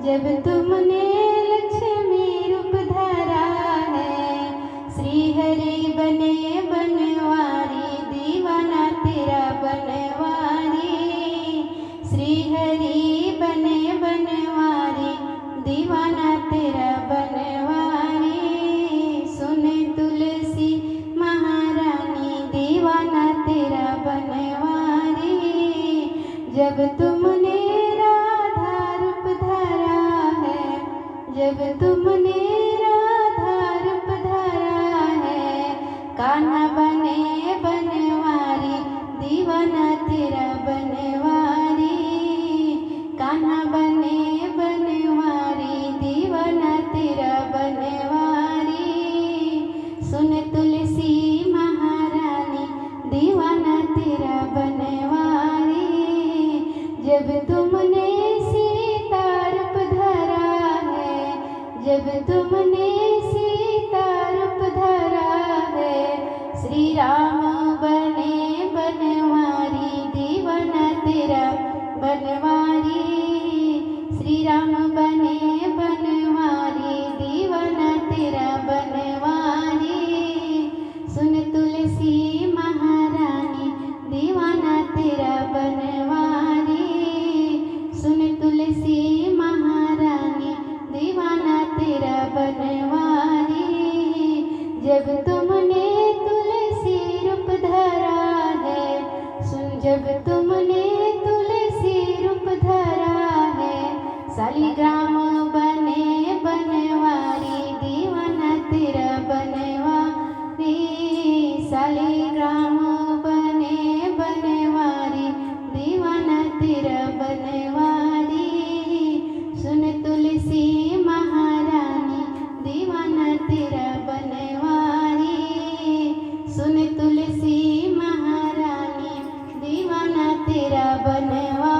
जब तुमने लक्ष्मी रूप धरा है, श्री हरि बने बनवारी, दीवाना तेरा बनवारी। श्री हरि बने बनवारी, दीवाना तेरा बनवारी। सुन तुलसी महारानी, दीवाना तेरा बनवारी। जब तुमने राधा रूप धरा है, जब तुमने राधा रूप धरा है, कान्हा बने बनवारी, दीवाना तेरा बनवारी। कान्हा बने बनवारी, दीवाना तेरा बनवारी। सुन तुलसी महारानी, दीवाना तेरा बनवारी। जब तुमने सीता रूप धरा है, जब तुमने सीता रूप धरा है, श्री राम बने बनवारी, दीवाना तेरा बनवारी। श्री राम बने बनवारी, दीवाना तेरा बनवारी। सुन तुलसी महारानी, दीवाना तेरा बनवारी। सुन तुलसी महारानी, दीवाना तेरा बनवारी। जब तुमने तुलसी रूप धरा है, सुन जब तुमने तुलसी रूप धरा है, शालिग्राम बने बनवारी, दीवाना तेरा बनवारी। शालिग्राम बने बनवारी, दीवाना तेरा बनवारी। सुन तुलसी महारानी, दीवाना तेरा बनवारी। सुन तुलसी महारानी, दीवाना तेरा बनवारी।